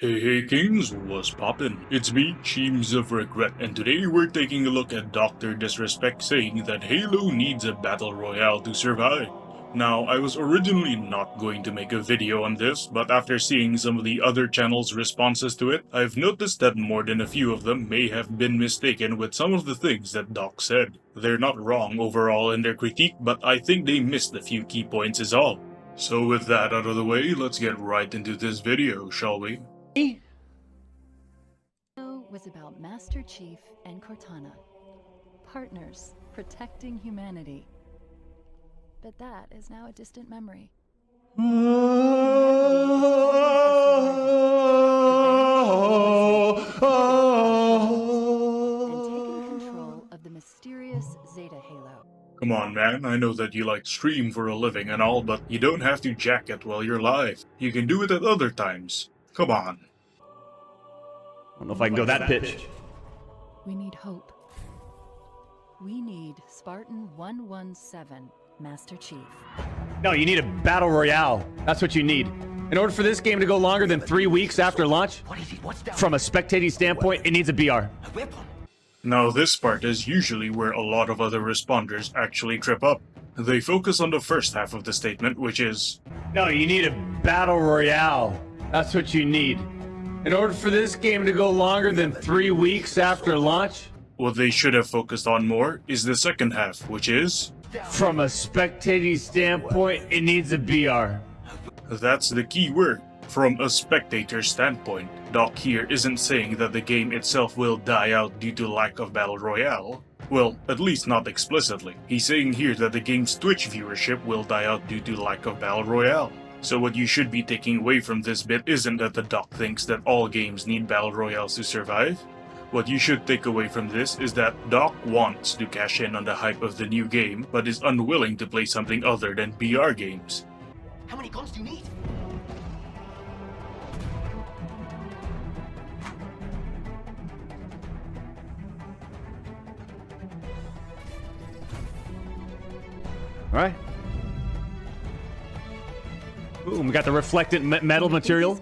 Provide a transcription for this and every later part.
Hey Kings, what's poppin'? It's me, Cheems of Regret, and today we're taking a look at Dr. Disrespect saying that Halo needs a Battle Royale to survive. Now, I was originally not going to make a video on this, but after seeing some of the other channels' responses to it, I've noticed that more than a few of them may have been mistaken with some of the things that Doc said. They're not wrong overall in their critique, but I think they missed a few key points is all. So with that out of the way, let's get right into this video, shall we? Was about Master Chief and Cortana, partners protecting humanity. But that is now a distant memory. And taking control of the mysterious Zeta Halo. Come on, man, I know that you like stream for a living and all, but you don't have to jack it while you're live. You can do it at other times. Come on. I don't know if I can go that pitch. We need hope. We need Spartan 117, Master Chief. No, you need a Battle Royale. That's what you need. In order for this game to go longer than 3 weeks after launch, from a spectating standpoint, it needs a BR. Now this part is usually where a lot of other responders actually trip up. They focus on the first half of the statement, which is, No, you need a Battle Royale. That's what you need. In order for this game to go longer than 3 weeks after launch, what they should have focused on more is the second half, which is, from a spectating standpoint, it needs a BR. that's the key word. From a spectator standpoint, Doc here isn't saying that the game itself will die out due to lack of Battle Royale. Well, at least not explicitly. He's saying here that the game's Twitch viewership will die out due to lack of Battle Royale. So what you should be taking away from this bit isn't that the Doc thinks that all games need Battle Royales to survive. What you should take away from this is that Doc wants to cash in on the hype of the new game, but is unwilling to play something other than BR games. How many guns do you need? All right. Boom, we got the reflectant metal material.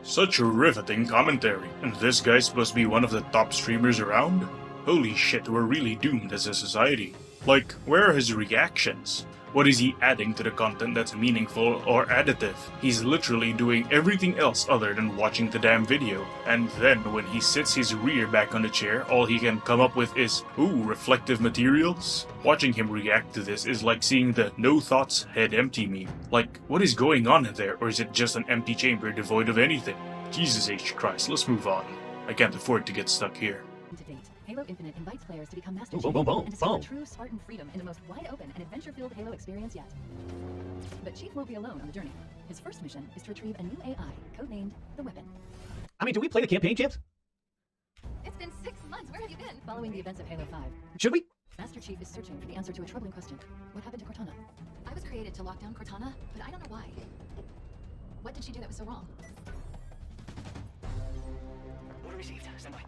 Such a riveting commentary, and this guy's supposed to be one of the top streamers around? Holy shit, we're really doomed as a society. Like, where are his reactions? What is he adding to the content that's meaningful or additive? He's literally doing everything else other than watching the damn video. And then when he sits his rear back on the chair, all he can come up with is, ooh, reflective materials? Watching him react to this is like seeing the no thoughts, head empty meme. Like, what is going on in there, or is it just an empty chamber devoid of anything? Jesus H. Christ, let's move on. I can't afford to get stuck here. Halo Infinite invites players to become Master Chief and discover true Spartan freedom in the most wide-open and adventure-filled Halo experience yet. But Chief won't be alone on the journey. His first mission is to retrieve a new AI, codenamed the Weapon. I mean, do we play the campaign, champs? It's been 6 months. Where have you been? Following the events of Halo 5. Should we? Master Chief is searching for the answer to a troubling question. What happened to Cortana? I was created to lock down Cortana, but I don't know why. What did she do that was so wrong? Order received. Stand by.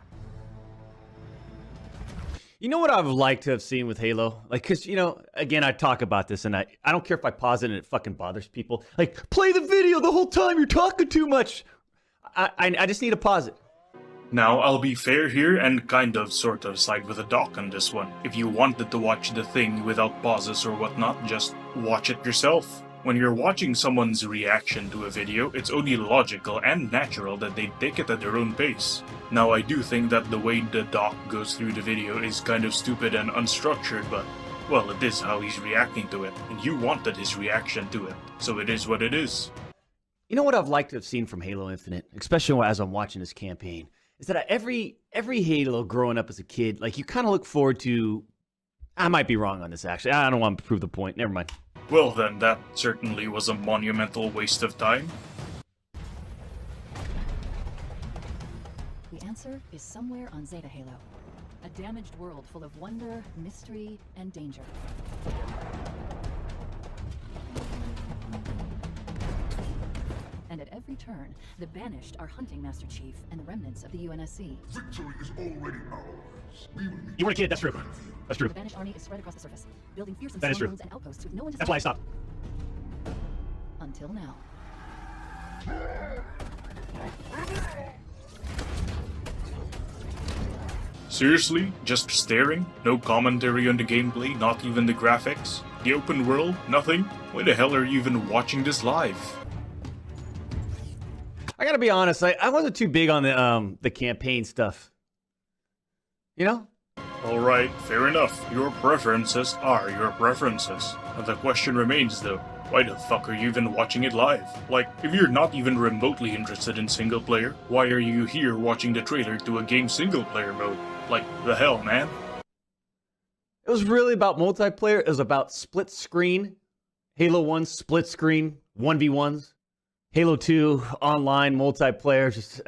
You know what I would like to have seen with Halo? Like, because, you know, again, I talk about this, and I don't care if I pause it and it fucking bothers people. Like, play the video the whole time, you're talking too much. I just need to pause it. Now, I'll be fair here and kind of sort of side with the Doc on this one. If you wanted to watch the thing without pauses or whatnot, just watch it yourself. When you're watching someone's reaction to a video, it's only logical and natural that they take it at their own pace. Now, I do think that the way the Doc goes through the video is kind of stupid and unstructured, but, well, it is how he's reacting to it, and you wanted his reaction to it, so it is what it is. You know what I've liked to have seen from Halo Infinite, especially as I'm watching this campaign, is that every Halo growing up as a kid, like, you kind of look forward to... I might be wrong on this, actually. I don't want to prove the point. Never mind. Well then, that certainly was a monumental waste of time. The answer is somewhere on Zeta Halo. A damaged world full of wonder, mystery, and danger. And at every turn, the Banished are hunting Master Chief and the remnants of the UNSC. Victory is already ours. You weren't a kid, that's true. That's true. The Banished army is spread across the surface, building fearsome That is true. strongholds and outposts with no one to That's why I stop. stopped. Until now. Seriously? Just staring? No commentary on the gameplay, not even the graphics? The open world? Nothing? Why the hell are you even watching this live? I gotta be honest, I wasn't too big on the campaign stuff. You know? Alright, fair enough. Your preferences are your preferences. And the question remains though, why the fuck are you even watching it live? Like, if you're not even remotely interested in single player, why are you here watching the trailer to a game single player mode? Like, the hell, man? It was really about multiplayer. It was about split screen. Halo 1 split screen 1v1s. Halo 2 online multiplayer. Just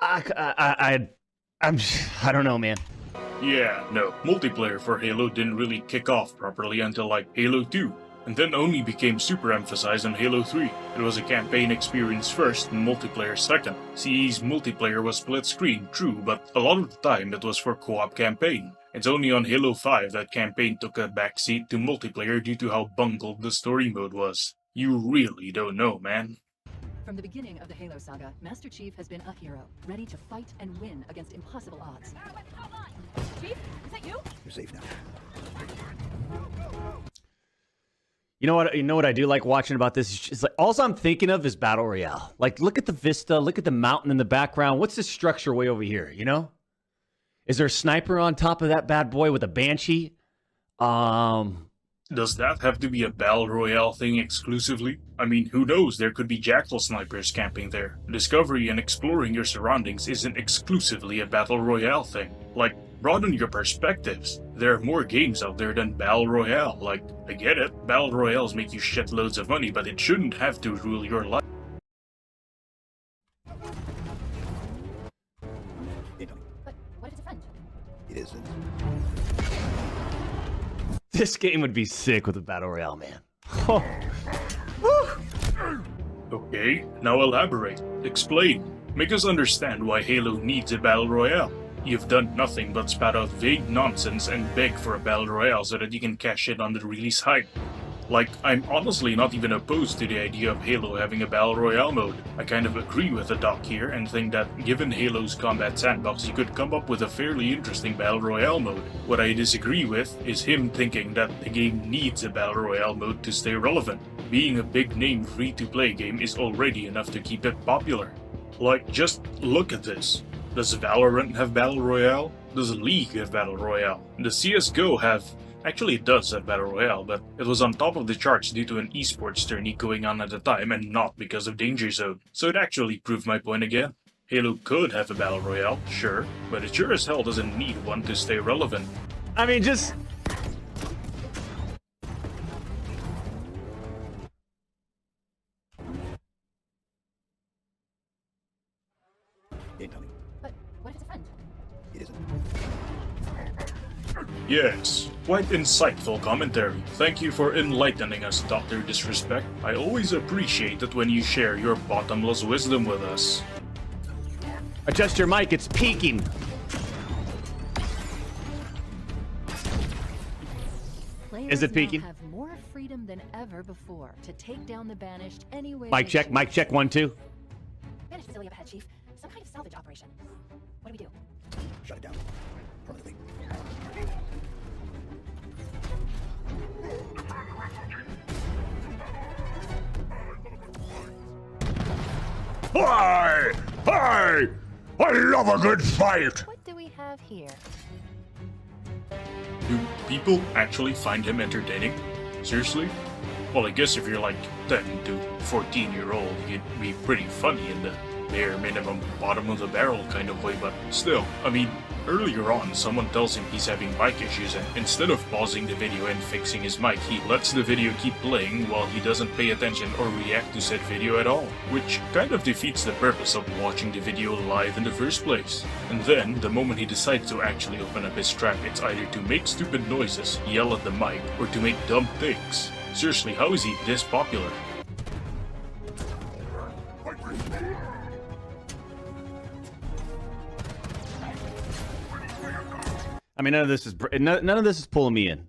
I don't know, man. Yeah, no, multiplayer for Halo didn't really kick off properly until like Halo 2, and then only became super emphasized on Halo 3. It was a campaign experience first and multiplayer second. CE's multiplayer was split screen, true, but a lot of the time it was for co-op campaign. It's only on Halo 5 that campaign took a backseat to multiplayer due to how bungled the story mode was. You really don't know, man. From the beginning of the Halo saga, Master Chief has been a hero, ready to fight and win against impossible odds. Chief, is that you? You're safe now. You know what I do like watching about this? It's like all I'm thinking of is Battle Royale. Like, look at the vista, look at the mountain in the background. What's this structure way over here, you know? Is there a sniper on top of that bad boy with a Banshee? Does that have to be a Battle Royale thing exclusively? I mean, who knows, there could be Jackal snipers camping there. Discovery and exploring your surroundings isn't exclusively a Battle Royale thing. Like, broaden your perspectives. There are more games out there than Battle Royale. Like, I get it, Battle Royales make you shitloads of money, but it shouldn't have to rule your life. Hey, Tony. But what if it's a friend? It isn't. This game would be sick with a Battle Royale, man. Oh. Okay, now elaborate. Explain. Make us understand why Halo needs a Battle Royale. You've done nothing but spat out vague nonsense and beg for a Battle Royale so that you can cash in on the release hype. Like, I'm honestly not even opposed to the idea of Halo having a Battle Royale mode. I kind of agree with the doc here and think that given Halo's combat sandbox, you could come up with a fairly interesting Battle Royale mode. What I disagree with is him thinking that the game needs a Battle Royale mode to stay relevant. Being a big name free-to-play game is already enough to keep it popular. Like, just look at this. Does Valorant have Battle Royale? Does League have Battle Royale? Does CSGO have... Actually, it does have Battle Royale, but it was on top of the charts due to an esports tourney going on at the time and not because of Danger Zone. So it actually proved my point again. Halo could have a Battle Royale, sure, but it sure as hell doesn't need one to stay relevant. I mean, just... Hey, Tony. But what if it's a friend? It isn't. Yes, quite insightful commentary. Thank you for enlightening us, Dr. Disrespect. I always appreciate it when you share your bottomless wisdom with us. Adjust your mic, it's peaking. Is it peaking? Players now have more freedom than ever before to take down the Banished any way Mic they check, choose. mic check, 1, 2. Banished facility up ahead, Chief. Some kind of salvage operation. What do we do? Shut it down. Permanently. Hi! Hi! I love a good fight! What do we have here? Do people actually find him entertaining? Seriously? Well, I guess if you're like 10 to 14-year-old, you'd be pretty funny in the bare minimum, bottom of the barrel kind of way, but still, I mean, earlier on, someone tells him he's having mic issues, and instead of pausing the video and fixing his mic, he lets the video keep playing while he doesn't pay attention or react to said video at all, which kind of defeats the purpose of watching the video live in the first place. And then, the moment he decides to actually open up his trap, it's either to make stupid noises, yell at the mic, or to make dumb things. Seriously, how is he this popular? I mean, none of this is pulling me in.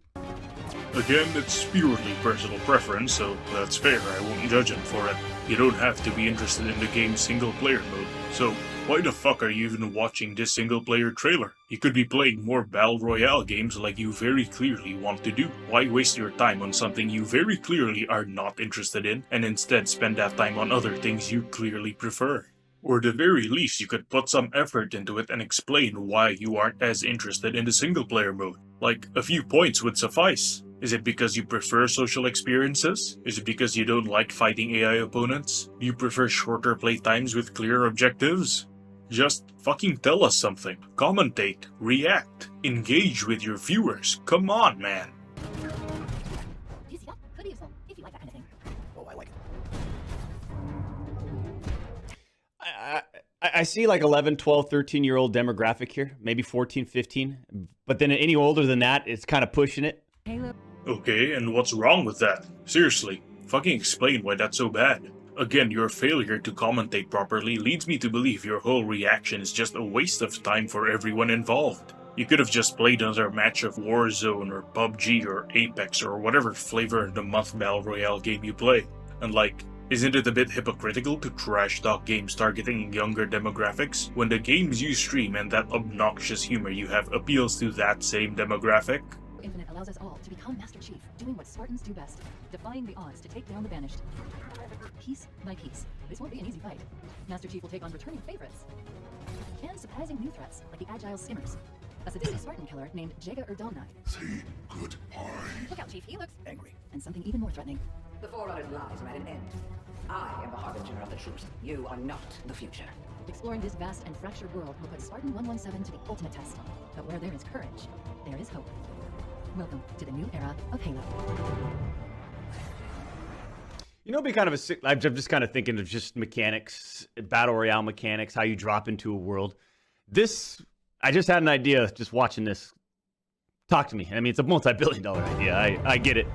Again, it's purely personal preference, so that's fair, I won't judge him for it. You don't have to be interested in the game's single-player mode. So, Why the fuck are you even watching this single-player trailer? You could be playing more Battle Royale games like you very clearly want to do. Why waste your time on something you very clearly are not interested in, and instead spend that time on other things you clearly prefer? Or at the very least, you could put some effort into it and explain why you aren't as interested in the single-player mode. Like, a few points would suffice. Is it because you prefer social experiences? Is it because you don't like fighting AI opponents? Do you prefer shorter playtimes with clear objectives? Just fucking tell us something. Commentate, react, engage with your viewers. Come on, man. This yacht could be useful if you like that kind of thing. Oh, I like it. I see like 11, 12, 13-year-old demographic here, maybe 14, 15. But then any older than that, it's kind of pushing it. Halo. Okay, and what's wrong with that? Seriously, fucking explain why that's so bad. Again, your failure to commentate properly leads me to believe your whole reaction is just a waste of time for everyone involved. You could have just played another match of Warzone or PUBG or Apex or whatever flavor of the month Battle Royale game you play. And like, isn't it a bit hypocritical to trash talk games targeting younger demographics when the games you stream and that obnoxious humor you have appeals to that same demographic? Infinite allows us all to become Master Chief, doing what Spartans do best, defying the odds to take down the banished. Piece by piece. This won't be an easy fight. Master Chief will take on returning favorites and surprising new threats like the agile skimmers, a sadistic Spartan killer named Jaga Erdomnak. Say goodbye. Look out, Chief, he looks Angry. and something even more threatening. The Forerunner's lies are at an end. I am the harbinger of the truth. You are not the future. Exploring this vast and fractured world will put Spartan 117 to the ultimate test. But where there is courage, there is hope. Welcome to the new era of Halo. You know, it'd be kind of a sick. I'm just kind of thinking of just mechanics, Battle Royale mechanics, how you drop into a world. This, I just had an idea just watching this. Talk to me. I mean, it's a multi-billion-dollar idea. I get it.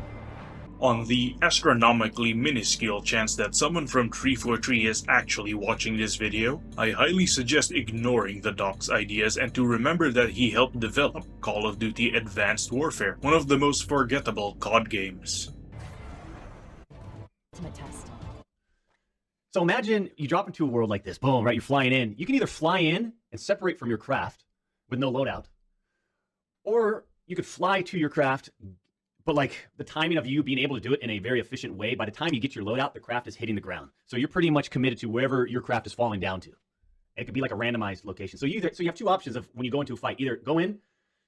On the astronomically minuscule chance that someone from 343 is actually watching this video, I highly suggest ignoring the doc's ideas and to remember that he helped develop Call of Duty Advanced Warfare, one of the most forgettable COD games. Ultimate test. So imagine you drop into a world like this. Boom, right? You're flying in. You can either fly in and separate from your craft with no loadout, or you could fly to your craft, but like the timing of you being able to do it in a very efficient way, by the time you get your loadout, the craft is hitting the ground. So you're pretty much committed to wherever your craft is falling down to. And it could be like a randomized location. So you have two options of when you go into a fight. Either go in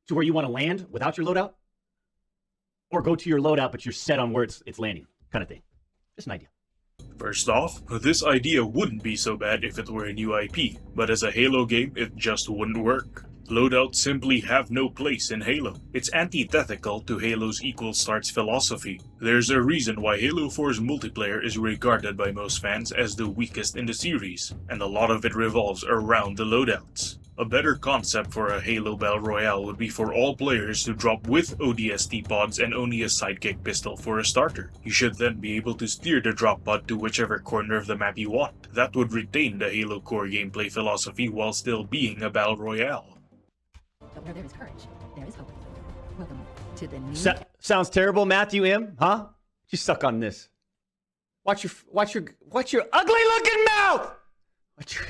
to where you want to land without your loadout, or go to your loadout, but you're set on where it's landing, kind of thing. Just an idea. First off, this idea wouldn't be so bad if it were a new IP, but as a Halo game, it just wouldn't work. Loadouts simply have no place in Halo. It's antithetical to Halo's equal starts philosophy. There's a reason why Halo 4's multiplayer is regarded by most fans as the weakest in the series, and a lot of it revolves around the loadouts. A better concept for a Halo Battle Royale would be for all players to drop with ODST pods and only a sidekick pistol for a starter. You should then be able to steer the drop pod to whichever corner of the map you want. That would retain the Halo core gameplay philosophy while still being a Battle Royale. But where there is courage, there is hope. Welcome to the new... Sounds terrible, Matthew M. Huh? You suck on this. Watch your ugly looking mouth.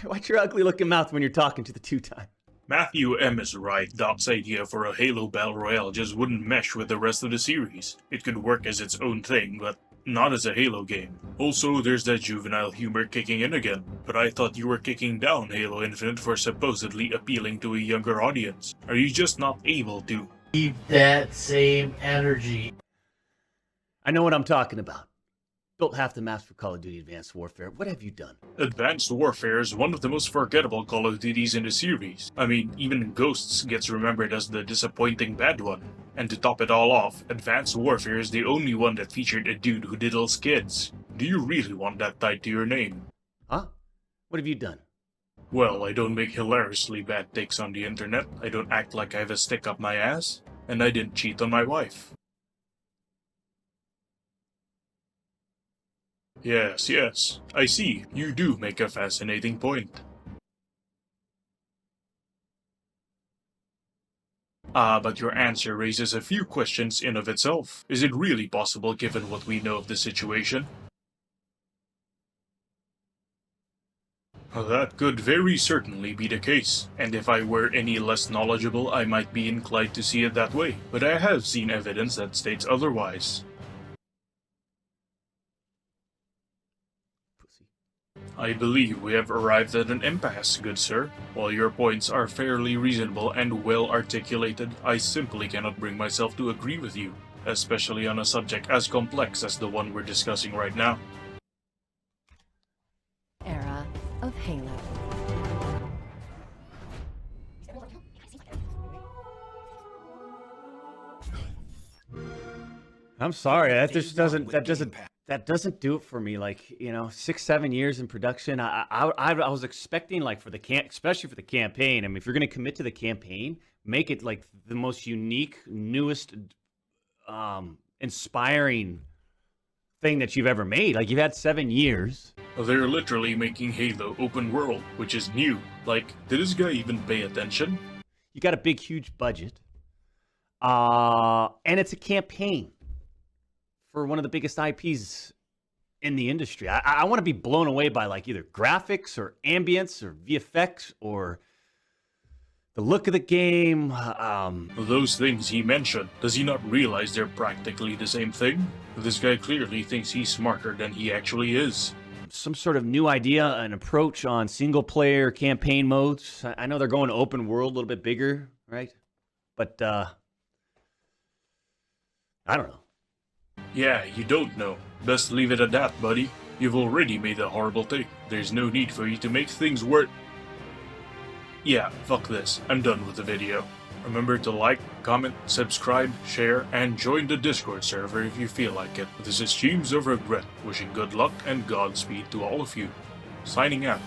Watch your ugly looking mouth when you're talking to the two-time. Matthew M is right. Doc's idea for a Halo Battle Royale just wouldn't mesh with the rest of the series. It could work as its own thing, but not as a Halo game. Also, there's that juvenile humor kicking in again. But I thought you were kicking down Halo Infinite for supposedly appealing to a younger audience. Are you just not able to? Keep that same energy. I know what I'm talking about. Built half the maps for Call of Duty Advanced Warfare. What have you done? Advanced Warfare is one of the most forgettable Call of Duties in the series. I mean, even Ghosts gets remembered as the disappointing bad one. And to top it all off, Advanced Warfare is the only one that featured a dude who diddles kids. Do you really want that tied to your name? Huh? What have you done? Well, I don't make hilariously bad takes on the internet, I don't act like I have a stick up my ass, and I didn't cheat on my wife. Yes, I see, you do make a fascinating point. But your answer raises a few questions in of itself. Is it really possible given what we know of the situation? That could very certainly be the case, and if I were any less knowledgeable, I might be inclined to see it that way, but I have seen evidence that states otherwise. I believe we have arrived at an impasse, good sir. While your points are fairly reasonable and well articulated, I simply cannot bring myself to agree with you, especially on a subject as complex as the one we're discussing right now. Era of Halo. I'm sorry, that just doesn't do it for me. Like, 6-7 years in production. I was expecting, like, for the especially for the campaign. I mean, if you're going to commit to the campaign, make it like the most unique, newest, inspiring thing that you've ever made. Like, you've had 7 years. They're literally making Halo open world, which is new. Like, did this guy even pay attention? You got a big, huge budget, and it's a campaign for one of the biggest IPs in the industry. I want to be blown away by, like, either graphics or ambience or VFX or the look of the game. Those things he mentioned, does he not realize they're practically the same thing? This guy clearly thinks he's smarter than he actually is. Some sort of new idea, an approach on single-player campaign modes. I know they're going open world, a little bit bigger, right? But, I don't know. Yeah, you don't know. Best leave it at that, buddy. You've already made a horrible thing. There's no need for you to make things worse. Yeah, fuck this. I'm done with the video. Remember to like, comment, subscribe, share, and join the Discord server if you feel like it. This is James of Regret, wishing good luck and Godspeed to all of you. Signing out.